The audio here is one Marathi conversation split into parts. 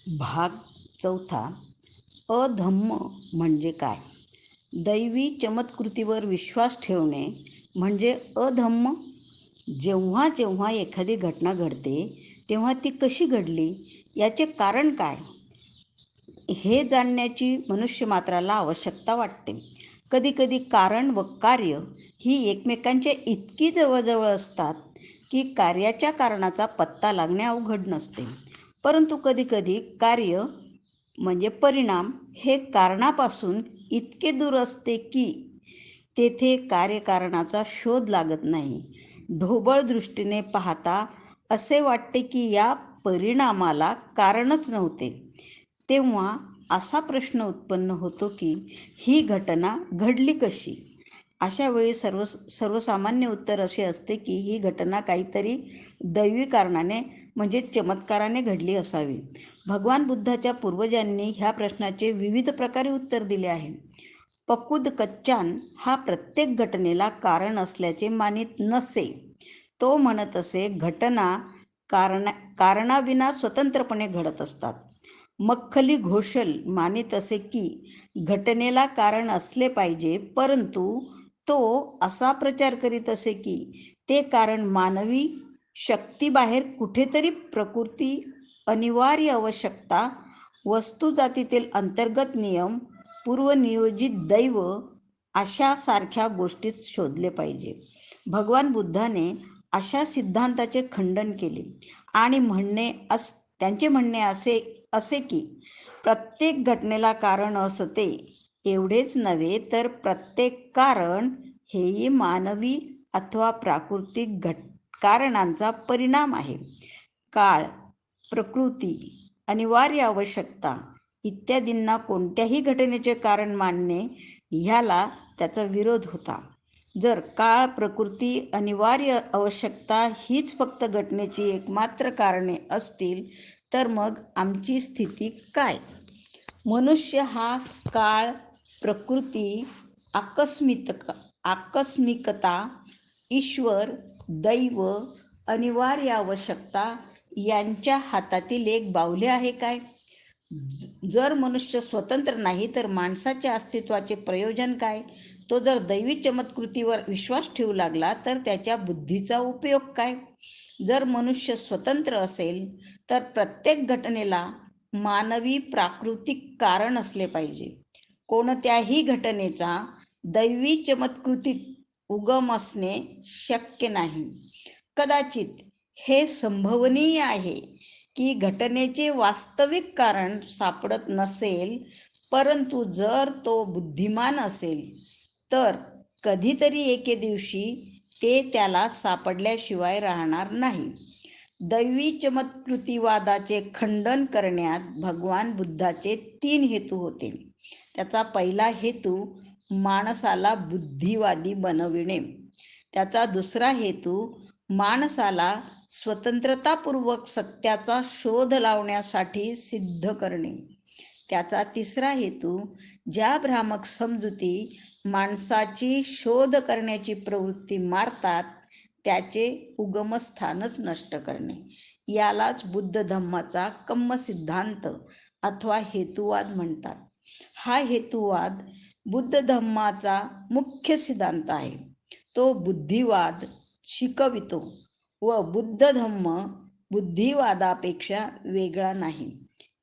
भाग चौथा. अधम्म म्हणजे काय? दैवी चमत्कृतीवर विश्वास ठेवणे म्हणजे अधम्म. जेव्हा जेव्हा एखादी घटना घडते तेव्हा ती कशी घडली, याचे कारण काय, हे जाणण्याची मनुष्यमात्राला आवश्यकता वाटते. कधीकधी कारण व कार्य ही एकमेकांच्या इतकी जवळजवळ असतात की कार्याच्या कारणाचा पत्ता लागणे अवघड नसते. परंतु कधीकधी कार्य म्हणजे परिणाम हे कारणापासून इतके दूर असते की तेथे कार्यकारणाचा शोध लागत नाही. ढोबळ दृष्टीने पाहता असे वाटते की या परिणामाला कारणच नव्हते. तेव्हा असा प्रश्न उत्पन्न होतो की ही घटना घडली कशी? अशा वेळी सर्वसामान्य उत्तर असे असते की ही घटना काहीतरी दैवी कारणाने म्हणजे चमत्काराने घडली असावी. भगवान बुद्धाच्या पूर्वजांनी ह्या प्रश्नाचे विविध प्रकारे उत्तर दिले आहे. पकुद कच्चान हा प्रत्येक घटनेला कारण असल्याचे मानित नसे. तो म्हणत असे, घटना कारणाविना स्वतंत्रपणे घडत असतात. मख्खली घोषल मानित असे की घटनेला कारण असले पाहिजे, परंतु तो असा प्रचार करीत असे की ते कारण मानवी शक्तीबाहेर कुठेतरी प्रकृती, अनिवार्य आवश्यकता, वस्तुजातीतील अंतर्गत नियम, पूर्वनियोजित दैव अशा सारख्या गोष्टीत शोधले पाहिजे. भगवान बुद्धाने अशा सिद्धांताचे खंडन केले आणि त्यांचे म्हणणे असे की प्रत्येक घटनेला कारण असते. एवढेच नव्हे तर प्रत्येक कारण हेही मानवी अथवा प्राकृतिक कारणांचा परिणाम आहे. काळ, प्रकृती, अनिवार्य आवश्यकता इत्यादींना कोणत्याही घटनेचे कारण मानणे ह्याला त्याचा विरोध होता. जर काळ, प्रकृती, अनिवार्य आवश्यकता हीच फक्त घटनेची एकमात्र कारणे असतील तर मग आमची स्थिती काय? मनुष्य हा काळ, प्रकृती, आकस्मिकता, ईश्वर, दैव, अनिवार्य आवश्यकता यांच्या हातातील एक बाहुले आहे काय? जर मनुष्य स्वतंत्र नाही तर माणसाच्या अस्तित्वाचे प्रयोजन काय? तो जर दैवी चमत्कृतीवर विश्वास ठेवू लागला तर त्याच्या बुद्धीचा उपयोग काय? जर मनुष्य स्वतंत्र असेल तर प्रत्येक घटनेला मानवी प्राकृतिक कारण असले पाहिजे. कोणत्याही घटनेचा दैवी चमत्कृतीत उगम असणे शक्य नाही. कदाचित हे संभवनीय आहे की घटनेचे वास्तविक कारण सापडत नसेल, परंतु जर तो बुद्धिमान असेल तर कधीतरी एके दिवशी ते त्याला सापडल्याशिवाय राहणार नाही. दैवी चमत्कृतीवादाचे खंडन करण्यात भगवान बुद्धाचे 3 हेतू होते. त्याचा पहिला हेतू माणसाला बुद्धिवादी बनविणे. त्याचा दुसरा हेतू माणसाला स्वतंत्रतापूर्वक सत्याचा शोध लावण्यासाठी सिद्ध करणे. त्याचा तिसरा हेतू ज्या भ्रामक समजुती माणसाची शोध करण्याची प्रवृत्ती मारतात त्याचे उगमस्थानच नष्ट करणे. यालाच बुद्ध धम्माचा कम्म सिद्धांत अथवा हेतुवाद म्हणतात. हा हेतुवाद बुद्ध धम्माचा मुख्य सिद्धांत आहे. तो बुद्धिवाद शिकवितो व बुद्ध धम्म बुद्धिवादापेक्षा वेगळा नाही.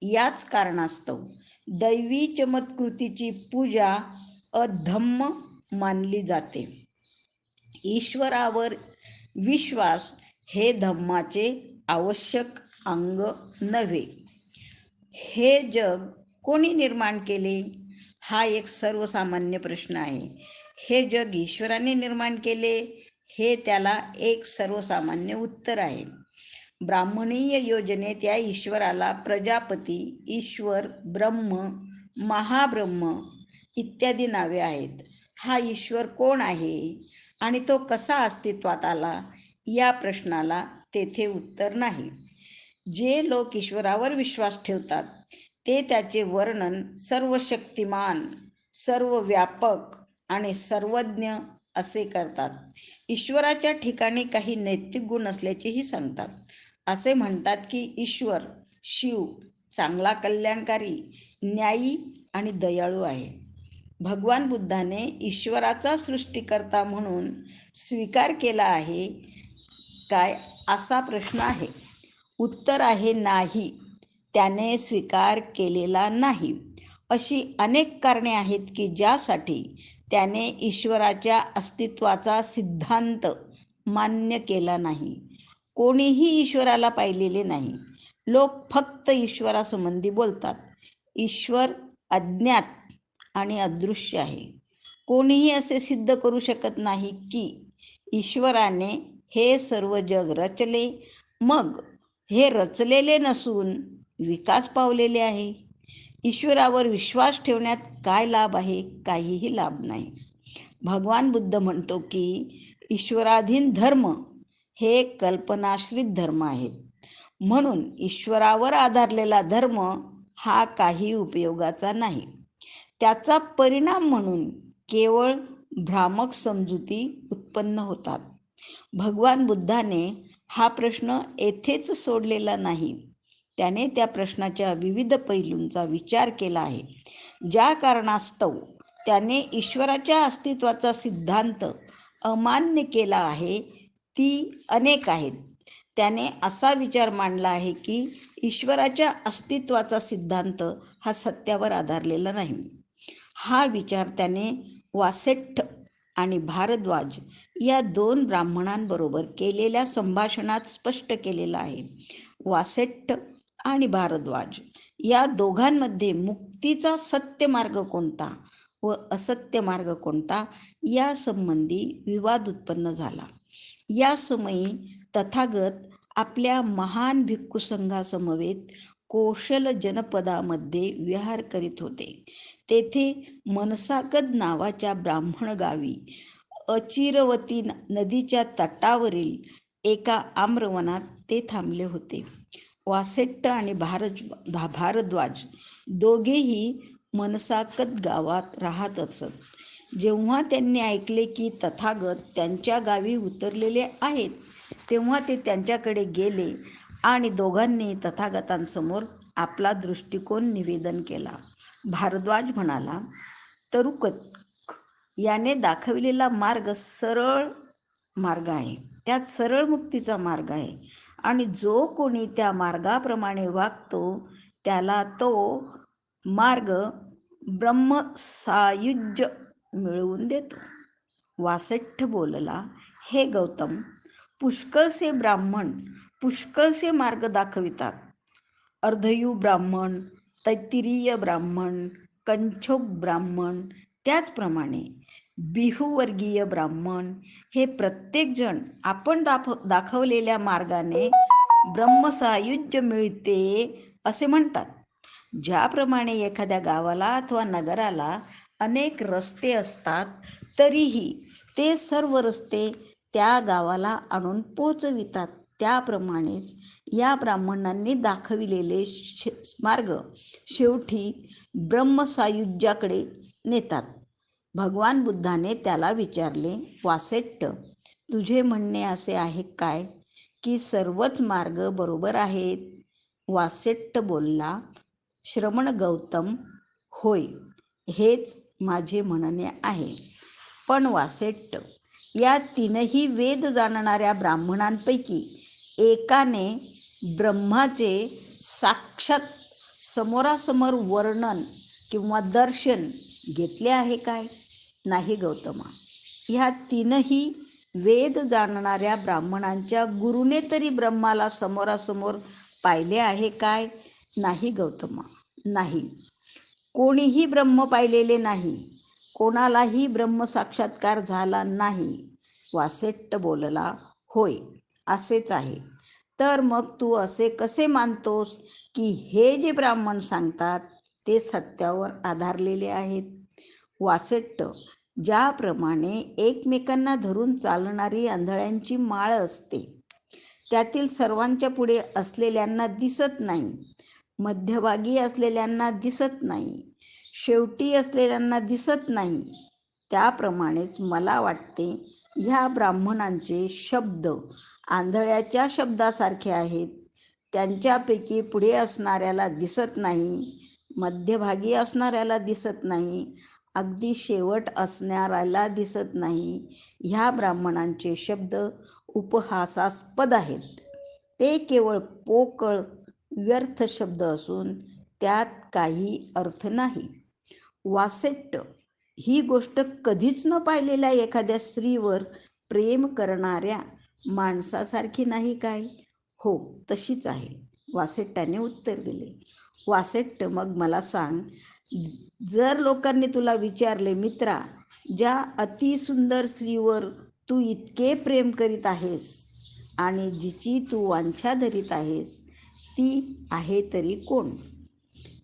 याच कारणास्तव दैवी चमत्कृतीची पूजा अधम्म मानली जाते. ईश्वरावर विश्वास हे धम्माचे आवश्यक अंग नव्हे. हे जग कोणी निर्माण केले? हा एक सर्वसामान्य प्रश्न आहे. हे जग ईश्वराने निर्माण केले? हे त्याला एक सर्वसामान्य उत्तर आहे. ब्राह्मणीय योजनेत या ईश्वराला प्रजापती, ईश्वर, ब्रह्म, महाब्रह्म इत्यादी नावे आहेत. हा ईश्वर कोण आहे आणि तो कसा अस्तित्वात आला, या प्रश्नाला तेथे उत्तर नाही. जे लोक ईश्वरावर विश्वास ठेवतात ते त्याचे वर्णन सर्वशक्तिमान, सर्वव्यापक आणि सर्वज्ञ असे करतात. ईश्वराच्या ठिकाणी काही नैतिक गुण असल्याचेही सांगतात. असे म्हणतात की ईश्वर, शिव चांगला, कल्याणकारी, न्यायी आणि दयाळू आहे. भगवान बुद्धाने ईश्वराचा सृष्टिकर्ता म्हणून स्वीकार केला आहे काय, असा प्रश्न आहे. उत्तर आहे नाही, त्याने स्वीकार केलेला नाही. अशी अनेक कारणे आहेत की ज्यासाठी त्याने ईश्वराच्या अस्तित्वाचा सिद्धांत मान्य केला नाही. कोणीही ईश्वराला पाहिलेले नाही. लोक फक्त ईश्वरासंबंधी बोलतात. ईश्वर अज्ञात आणि अदृश्य आहे. कोणीही असे सिद्ध करू शकत नाही की ईश्वराने हे सर्व जग रचले, मग हे रचलेले नसून विकास पावलेले आहे. ईश्वरावर विश्वास ठेवण्यात काय लाभ आहे? काहीही लाभ नाही. भगवान बुद्ध म्हणतो की ईश्वराधीन धर्म हे कल्पनाश्रित धर्म आहेत. म्हणून ईश्वरावर आधारलेला धर्म हा काही उपयोगाचा नाही. त्याचा परिणाम म्हणून केवळ भ्रामक समजुती उत्पन्न होतात. भगवान बुद्धाने हा प्रश्न येथेच सोडलेला नाही. त्याने त्या प्रश्नाच्या विविध पैलूंचा विचार केला आहे. ज्या कारणास्तव त्याने ईश्वराच्या अस्तित्वाचा सिद्धांत अमान्य केला आहे ती अनेक आहेत. त्याने असा विचार मांडला आहे की ईश्वराच्या अस्तित्वाचा सिद्धांत हा सत्यावर आधारलेला नाही. हा विचार त्याने वासेट्ठ आणि भारद्वाज या 2 ब्राह्मणांबरोबर केलेल्या संभाषणात स्पष्ट केलेला आहे. वासेट्ठ आणि भारद्वाज या दोघांमध्ये मुक्तीचा सत्य मार्ग कोणता व असत्य मार्ग कोणता यासंबंधी विवाद उत्पन्न झाला. या समयी तथागत आपल्या महान भिक्खू संघासमवेत कौशल जनपदामध्ये विहार करीत होते. तेथे मनसाकद नावाच्या ब्राह्मण गावी अचिरवती नदीच्या तटावरील एका आम्रवनात ते थांबले होते. वासेट्ठ आणि भारद्वाज दोघेही मनसाकद गावात राहत असत. जेव्हा त्यांनी ऐकले की तथागत त्यांच्या गावी उतरलेले आहेत, तेव्हा ते त्यांच्याकडे गेले आणि दोघांनी तथागतांसमोर आपला दृष्टिकोन निवेदन केला. भारद्वाज म्हणाला, तरुकक याने दाखविलेला मार्ग सरळ मार्ग आहे. त्यात सरळ मुक्तीचा मार्ग आहे आणि जो कोणी त्या मार्गाप्रमाणे वागतो त्याला तो मार्ग ब्रह्मसायुज्य मिळवून देतो. वासेट्ठ बोलला, हे गौतम, पुष्कळसे ब्राह्मण पुष्कळसे मार्ग दाखवितात. अर्धयू ब्राह्मण, तैत्तिरीय ब्राह्मण, कंछोग ब्राह्मण, त्याचप्रमाणे बिहूवर्गीय ब्राह्मण हे प्रत्येकजण आपण दाखवलेल्या मार्गाने ब्रह्मसायुज्य मिळते असे म्हणतात. ज्याप्रमाणे एखाद्या गावाला अथवा नगराला अनेक रस्ते असतात, तरीही ते सर्व रस्ते त्या गावाला आणून पोचवितात, त्याप्रमाणेच या ब्राह्मणांनी दाखविलेले मार्ग शेवटी ब्रह्मसायुज्याकडे नेतात. भगवान बुद्धाने त्याला विचारले, वासेट्ठ, तुझे म्हणणे असे आहे काय की सर्वच मार्ग बरोबर आहेत? वासेट्ठ बोलला, श्रमण गौतम, होय, हेच माझे म्हणणे आहे. पण वासेट्ठ, या 3ही वेद जाणणाऱ्या ब्राह्मणांपैकी एकाने ब्रह्माचे साक्षात समोरासमोर वर्णन किंवा दर्शन घेतले आहे काय? नाही गौतमा. ह्या 3ही वेद जाणणाऱ्या ब्राह्मणांच्या गुरुने तरी ब्रह्माला समोरासमोर पाहिले आहे काय? नाही गौतमा, नाही. कोणीही ब्रह्म पाहिलेले नाही. कोणालाही ब्रह्म साक्षात्कार झाला नाही. वासेट्ठ बोलला, होय, असेच आहे. तर मग तू असे कसे मानतोस की हे जे ब्राह्मण सांगतात ते सत्यावर आधारलेले आहेत? वासेट्ठ, ज्याप्रमाणे एकमेकांना धरून चालणारी आंधळ्यांची माळ असते, त्यातील सर्वांच्या पुढे असलेल्यांना दिसत नाही, मध्यभागी असलेल्यांना दिसत नाही, शेवटी असलेल्यांना दिसत नाही, त्याप्रमाणेच मला वाटते ह्या ब्राह्मणांचे शब्द आंधळ्याच्या शब्दासारखे आहेत. त्यांच्यापैकी पुढे असणाऱ्याला दिसत नाही, मध्यभागी असणाऱ्याला दिसत नाही, अगदी शेवट असणाऱ्याला दिसत नाही. ह्या ब्राह्मणांचे शब्द उपहासास्पद आहेत. ते केवळ पोकळ व्यर्थ शब्द असून त्यात काही अर्थ नाही. वासेट्ट ही गोष्ट कधीच न पाहिलेल्या एखाद्या स्त्रीवर प्रेम करणाऱ्या माणसासारखी नाही काय? हो, तशीच आहे, वासेट्टाने उत्तर दिले. वासेट्ट, मग मला सांग, जर लोकांनी तुला विचारले, मित्रा, ज्या अतिसुंदर स्त्रीवर तू इतके प्रेम करीत आहेस आणि जिची तू वांछा धरीत आहेस, ती आहे तरी कोण?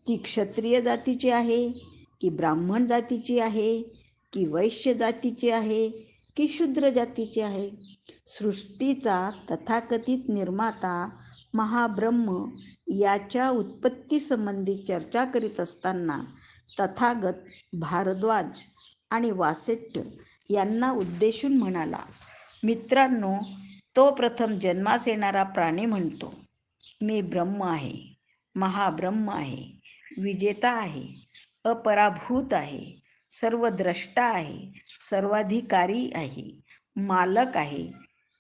ती क्षत्रिय जातीची आहे की ब्राह्मण जातीची आहे की वैश्य जातीची आहे की शूद्र जातीची आहे? सृष्टीचा तथाकथित निर्माता महाब्रह्म याच्या उत्पत्तीसंबंधी चर्चा करीत असताना तथागत भारद्वाज आणि वासेट्ट यांना उद्देशून म्हणाला, मित्रांनो, तो प्रथम जन्मास येणारा प्राणी म्हणतो, मी ब्रह्म आहे, महाब्रह्म आहे, विजेता आहे, अपराभूत आहे, सर्वद्रष्टा आहे, सर्वाधिकारी आहे, मालक आहे,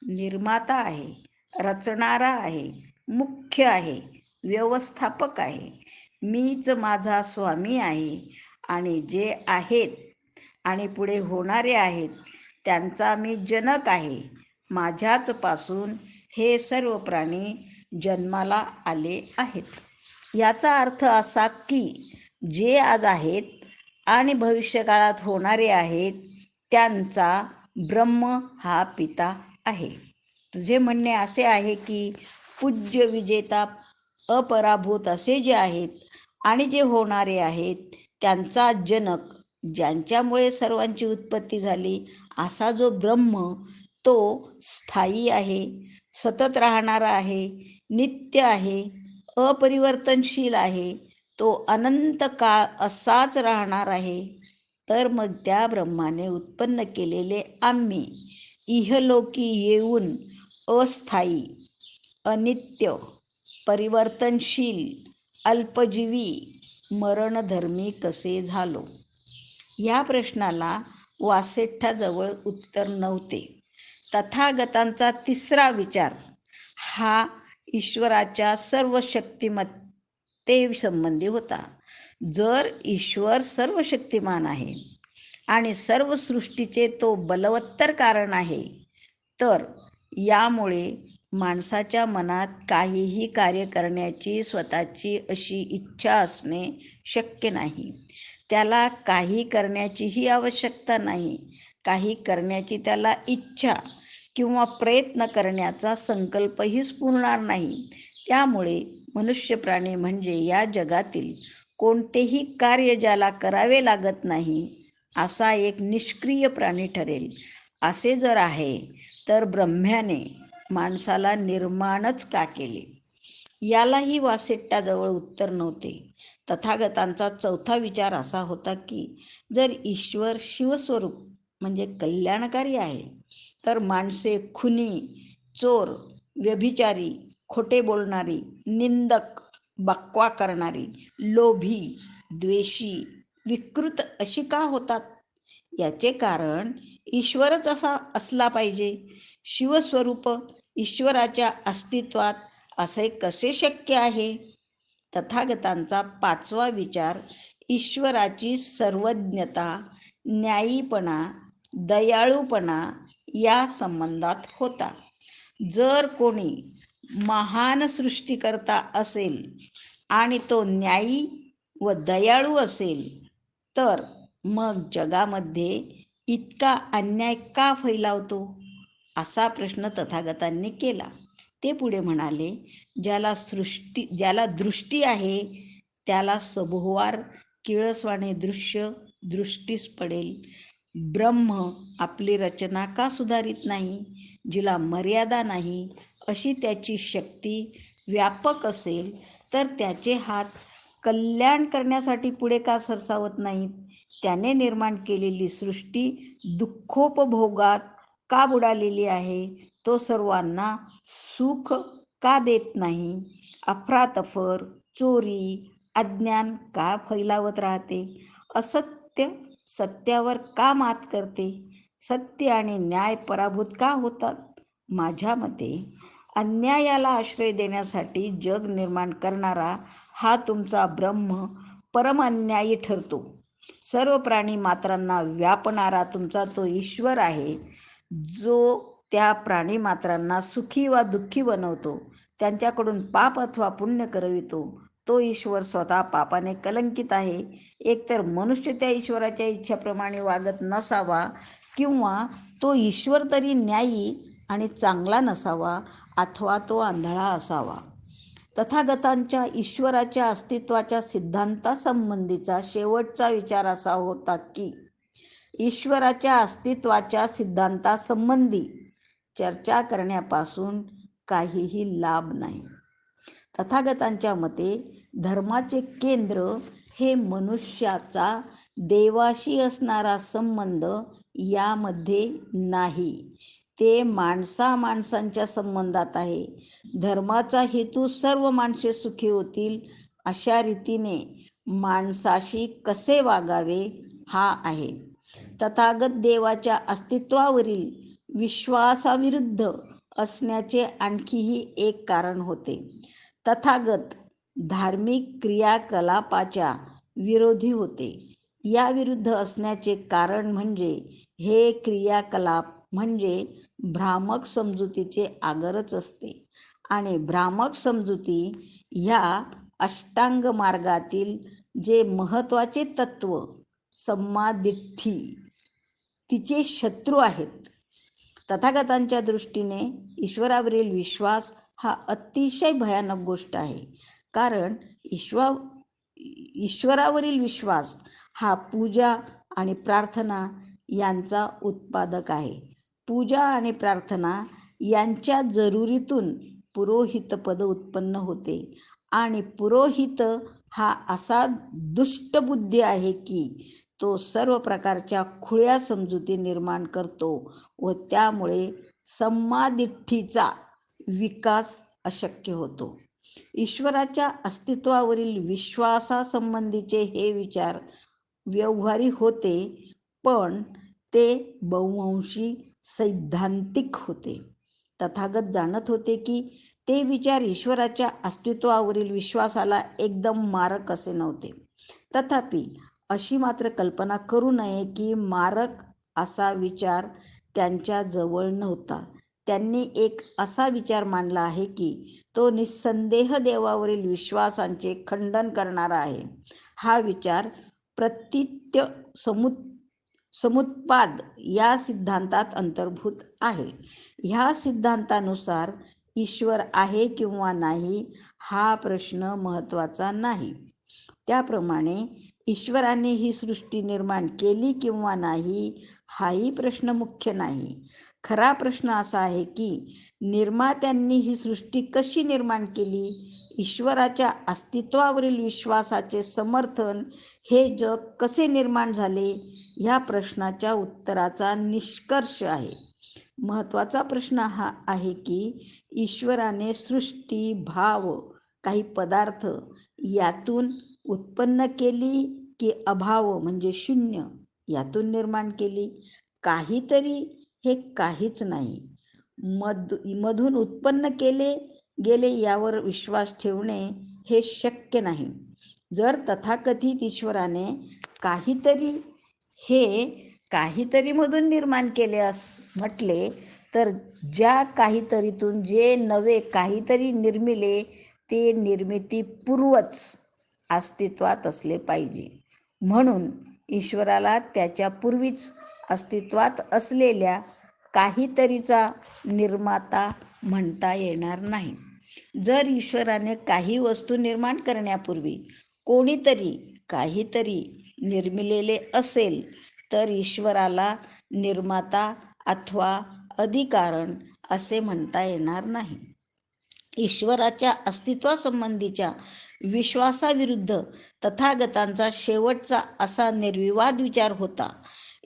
निर्माता आहे, रचणारा आहे, मुख्य आहे, व्यवस्थापक आहे, मीच माझा स्वामी आहे आणि जे आहेत आणि पुढे होणारे आहेत त्यांचा मी जनक आहे. माझ्याच पासून हे सर्व प्राणी जन्माला आले आहेत. याचा अर्थ असा की जे आज आहेत आणि भविष्यकाळात होणारे आहेत त्यांचा ब्रह्म हा पिता आहे. तुझे म्हणणे असे आहे की पूज्य, विजेता, अपराभूत असे जे आहेत आणि जे होणारे आहेत त्यांचा जनक, ज्यांच्यामुळे सर्वांची उत्पत्ती झाली, असा जो ब्रह्म तो स्थायी आहे, सतत राहणारा आहे, नित्य आहे, अपरिवर्तनशील आहे, तो अनंत काळ असाच राहणार आहे. तर मग त्या ब्रह्माने उत्पन्न केलेले आम्ही इहलोकी येऊन अस्थायी, अनित्य, परिवर्तनशील, अल्पजीवी, मरणधर्मी कसे झालो? या प्रश्नाला वासेट्टाजवळ उत्तर नव्हते. तथागतांचा तिसरा विचार हा ईश्वराच्या सर्व शक्तिमत्तेसंबंधी होता. जर ईश्वर सर्व शक्तिमान आहे आणि सर्व सृष्टीचे तो बलवत्तर कारण आहे, तर यामुळे माणसाच्या मनात काहीही कार्य करण्याची स्वतःची अशी इच्छा असणे शक्य नाही. त्याला काही करण्याचीही आवश्यकता नाही. काही करण्याची त्याला इच्छा किंवा प्रयत्न करण्याचा संकल्पही स्फुरणार नाही. त्यामुळे मनुष्य प्राणी म्हणजे या जगातील कोणतेही कार्य ज्याला करावे लागत नाही असा एक निष्क्रिय प्राणी ठरेल. असे जर आहे तर ब्रह्म्याने माणसाला निर्माणच का केले? यालाही वासेट्टाजवळ उत्तर नव्हते. तथागतांचा चौथा विचार असा होता की जर ईश्वर शिवस्वरूप म्हणजे कल्याणकारी आहे, तर माणसे खुनी, चोर, व्यभिचारी, खोटे बोलणारी, निंदक, बकवा करणारी, लोभी, द्वेषी, विकृत अशी का होतात? याचे कारण ईश्वरच असा असला पाहिजे. शिवस्वरूप ईश्वराच्या अस्तित्वात असे कसे शक्य आहे? तथागतांचा पाचवा विचार ईश्वराची सर्वज्ञता, न्यायीपणा, दयाळूपणा या संबंधात होता. जर कोणी महान सृष्टीकर्ता असेल आणि तो न्यायी व दयाळू असेल, तर मग जगामध्ये इतका अन्याय का फैलावतो? असा प्रश्न तथागतांनी केला. ते पुढे म्हणाले, ज्याला दृष्टी आहे त्याला सभोवार किळसवाणे दृश्य दृष्टीस पडेल. ब्रह्म आपली रचना का सुधारित नाही? जिला मर्यादा नाही अशी त्याची शक्ती व्यापक असेल तर त्याचे हात कल्याण करण्यासाठी पुढे का सरसावत नाहीत? त्याने निर्माण केलेली सृष्टी दुःखोपभोगात का बुडालेली आहे? तो सर्वांना सुख का देत नाही? अफरातफर, चोरी, अज्ञान का फैलावत राहते? असत्य सत्यावर का मात करते? सत्य आणि न्याय पराभूत का होतात? माझ्या मते अन्यायाला आश्रय देण्यासाठी जग निर्माण करणारा हा तुमचा ब्रह्म परम अन्यायी ठरतो. सर्व प्राणी मात्रांना व्यापणारा तुमचा तो ईश्वर आहे, जो त्या प्राणी मात्रांना सुखी वा दुःखी बनवतो, त्यांच्याकडून पाप अथवा पुण्य करवितो. तो ईश्वर स्वतः पापाने कलंकित आहे. एकतर मनुष्य त्या ईश्वराच्या इच्छेप्रमाणे वागत नसावा, किंवा तो ईश्वर तरी न्यायी आणि चांगला नसावा, अथवा तो आंधळा असावा. तथागतांच्या ईश्वराच्या अस्तित्वाच्या सिद्धांतासंबंधीचा शेवटचा विचार असा होता की ईश्वराच्या अस्तित्वाच्या सिद्धांतासंबंधी चर्चा करण्यापासून काहीही लाभ नाही. तथागतांच्या मते धर्माचे केंद्र हे मनुष्याचा देवाशी असणारा संबंध यामध्ये नाही, ते माणसांच्या संबंधात आहे. धर्माचा हेतू सर्व माणसे सुखी होतील अशा रीतीने माणसाशी कसे वागावे हा आहे. तथागत देवाच्या अस्तित्वावरील विश्वासाविरुद्ध असण्याचे आणखीही एक कारण होते. तथागत धार्मिक क्रियाकलापाच्या विरोधी होते. या विरुद्ध असण्याचे कारण म्हणजे हे क्रियाकलाप म्हणजे भ्रामक समजुतीचे आगरच असते, आणि भ्रामक समजुती ह्या अष्टांग मार्गातील जे महत्त्वाचे तत्व सम्मादिठ्ठी तिचे शत्रू आहेत. तथागतांच्या दृष्टीने ईश्वरावरील विश्वास हा अतिशय भयानक गोष्ट आहे, कारण ईश्वरावरील विश्वास हा पूजा आणि प्रार्थना यांचा उत्पादक आहे. पूजा आणि प्रार्थना यांच्या जरुरीतून पुरोहितपद उत्पन्न होते, आणि पुरोहित हा असा दुष्टबुद्धी आहे की तो सर्व प्रकारच्या खुळ्या समजुती निर्माण करतो व त्यामुळे सम्मादिठ्ठीचा विकास अशक्य होतो. ईश्वराच्या अस्तित्वावरील विश्वासासंबंधीचे हे विचार व्यवहारी होते, पण ते बहुअंशी सैद्धांतिक होते. तथागत जाणत होते की ते विचार ईश्वराच्या अस्तित्वावरील विश्वासाला एकदम मारक असे नव्हते. तथापि अशी मात्र कल्पना करू नये की मारक असा विचार त्यांच्या जवळ नव्हता. त्यांनी एक असा विचार मांडला आहे की तो निस्संदेह देवावरील विश्वासांचे खंडन करणारा आहे. हा विचार प्रतीत्य समुत्पाद या सिद्धांतात अंतर्भूत आहे. ह्या सिद्धांतानुसार ईश्वर आहे किंवा नाही हा प्रश्न महत्त्वाचा नाही. त्याप्रमाणे ईश्वराने ही सृष्टी निर्माण केली किंवा नाही हाही प्रश्न मुख्य नाही. खरा प्रश्न असा आहे की निर्मात्यांनी ही सृष्टी कशी निर्माण केली? ईश्वराच्या अस्तित्वावरील विश्वासाचे समर्थन हे जग कसे निर्माण झाले? ह्या प्रश्नाच्या उत्तराचा निष्कर्ष आहे. महत्त्वाचा प्रश्न हा आहे की ईश्वराने सृष्टी, भाव, काही पदार्थ यातून उत्पन्न केली की अभाव म्हणजे शून्य यातून निर्माण केली? काहीतरी हे काहीच नाही. मधून उत्पन्न केले गेले यावर विश्वास ठेवणे हे शक्य नाही. जर तथाकथित ईश्वराने काहीतरी हे काहीतरी मधून निर्माण केले म्हटले, तर ज्या काहीतरीतून जे नवे काहीतरी निर्मिले ते निर्मितीपूर्वच अस्तित्वात असले पाहिजे. म्हणून ईश्वराला त्याच्या पूर्वीच अस्तित्वात असलेल्या काहीतरीचा निर्माता म्हणता येणार नाही. जर ईश्वराने काही वस्तू निर्माण करण्यापूर्वी कोणीतरी काहीतरी निर्मिलेले असेल, तर ईश्वराला निर्माता अथवा अधिकारण असे म्हणता येणार नाही. ईश्वराच्या अस्तित्वासंबंधीच्या विश्वासाविरुद्ध तथागतांचा शेवटचा असा निर्विवाद विचार होता.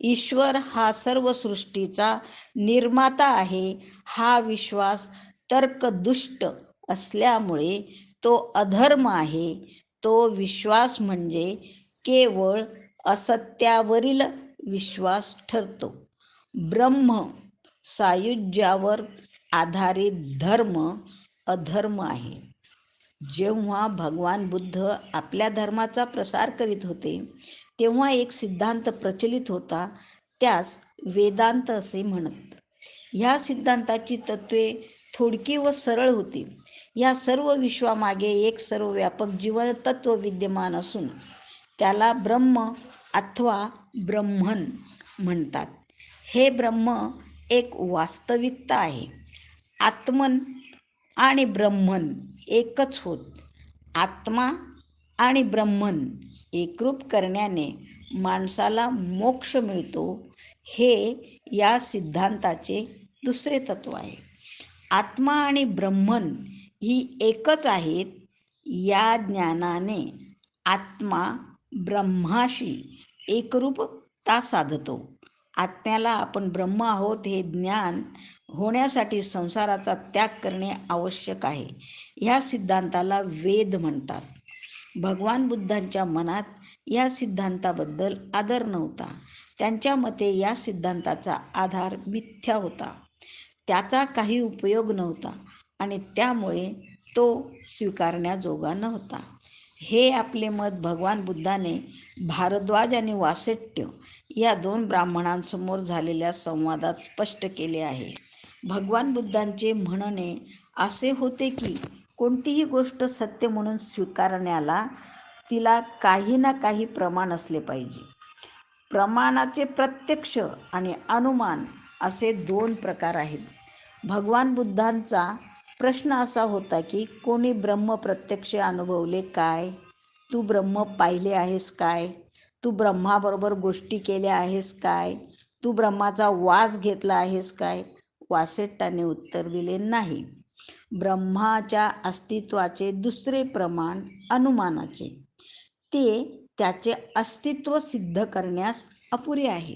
ईश्वर हा सर्व सृष्टीचा निर्माता आहे हा विश्वास तर्कदुष्ट असल्यामुळे तो अधर्म आहे. तो विश्वास म्हणजे केवळ असत्यावरील विश्वास ठरतो. ब्रह्म सायुज्यावर आधारित धर्म अधर्म आहे. जेव्हा भगवान बुद्ध आपल्या धर्माचा प्रसार करीत होते तेव्हा एक सिद्धांत प्रचलित होता, त्यास वेदांत असे म्हणत. ह्या सिद्धांताची तत्त्वे थोडकी व सरळ होती. या सर्व विश्वामागे एक सर्वव्यापक जीवनतत्व विद्यमान असून त्याला ब्रह्म अथवा ब्रह्मन म्हणतात. हे ब्रह्म एक वास्तविकता आहे. आत्मन आणि ब्रह्मन एकच होत. आत्मा आणि ब्रह्मन एकरूप करण्याने माणसाला मोक्ष मिळतो, हे या सिद्धांताचे दुसरे तत्व आहे. आत्मा आणि ब्रह्मन ही एकच आहेत या ज्ञानाने आत्मा ब्रह्माशी एकरूपता साधतो. आत्म्याला आपण ब्रह्म आहोत हे ज्ञान होण्यासाठी संसाराचा त्याग करणे आवश्यक आहे. ह्या सिद्धांताला वेद म्हणतात. भगवान बुद्धांच्या मनात या सिद्धांताबद्दल आदर नव्हता. त्यांच्या मते या सिद्धांताचा आधार मिथ्या होता, त्याचा काही उपयोग नव्हता आणि त्यामुळे तो स्वीकारण्याजोगा नव्हता. हे आपले मत भगवान बुद्धाने भारद्वाज आणि वासिष्ठ या 2 ब्राह्मणांसमोर झालेल्या संवादात स्पष्ट केले आहे. भगवान बुद्धांचे म्हणणे असे होते की कोणतीही गोष्ट सत्य म्हणून स्वीकारण्याला तिला काही ना काही प्रमाण असले पाहिजे. प्रमाणाचे प्रत्यक्ष आणि अनुमान असे 2 प्रकार आहेत. भगवान बुद्धांचा प्रश्न असा होता की कोणी ब्रह्म प्रत्यक्ष अनुभवले काय? तू ब्रह्म पाहिले आहेस काय? तू ब्रह्माबरोबर गोष्टी केल्या आहेस काय? तू ब्रह्माचा वास घेतला आहेस काय? वासिष्ठाने उत्तर दिले नाही. ब्रह्माच्या अस्तित्वाचे दुसरे प्रमाण अनुमानाचे. ते त्याचे अस्तित्व सिद्ध करण्यास अपुरे आहे.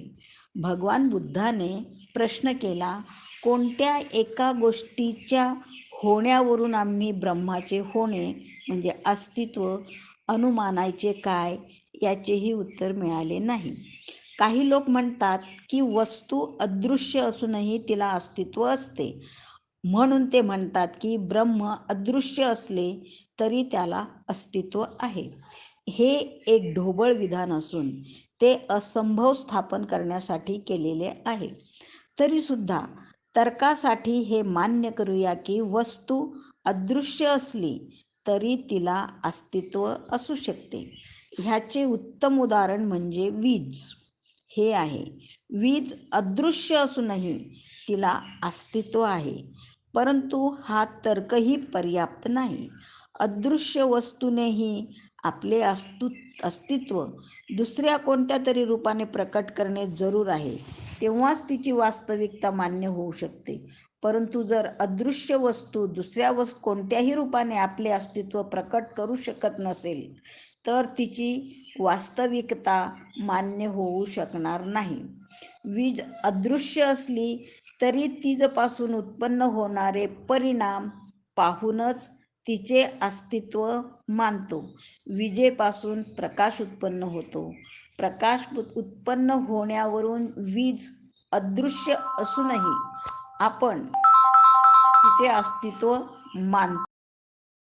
भगवान बुद्धाने प्रश्न केला, कोणत्या एका गोष्टीच्या होण्यावरून आम्ही ब्रह्माचे होणे म्हणजे अस्तित्व अनुमानायचे काय? याचेही उत्तर मिळाले नाही. काही लोक म्हणतात की वस्तू अदृश्य असूनही तिला अस्तित्व असते, म्हणून ते म्हणतात की ब्रह्म अदृश्य असले तरी त्याला अस्तित्व आहे. हे एक ढोबळ विधान असून ते असंभव स्थापन करण्यासाठी केलेले आहे. तरीसुद्धा तर्कासाठी हे मान्य करूया की वस्तू अदृश्य असली तरी तिला अस्तित्व असू शकते. ह्याचे उत्तम उदाहरण म्हणजे वीज हे आहे. वीज अदृश्य असूनही तिला अस्तित्व आहे, परंतु हा तर्कही पर्याप्त नाही. अदृश्य वस्तूनेही आपले अस्तित्व दुसऱ्या कोणत्या तरी रूपाने प्रकट करणे जरूर आहे, तेव्हाच तिची वास्तविकता मान्य होऊ शकते. परंतु जर अदृश्य वस्तू दुसऱ्या कोणत्याही रूपाने आपले अस्तित्व प्रकट करू शकत नसेल तर तिची वास्तविकता मान्य होऊ शकणार नाही. वीज अदृश्य असली तरी तिच्यापासून उत्पन्न होणारे परिणाम पाहूनच तिचे अस्तित्व मानतो. विजेपासून प्रकाश उत्पन्न होतो. प्रकाश उत्पन्न होण्यावरून वीज अदृश्य असूनही आपण तिचे अस्तित्व मानतो.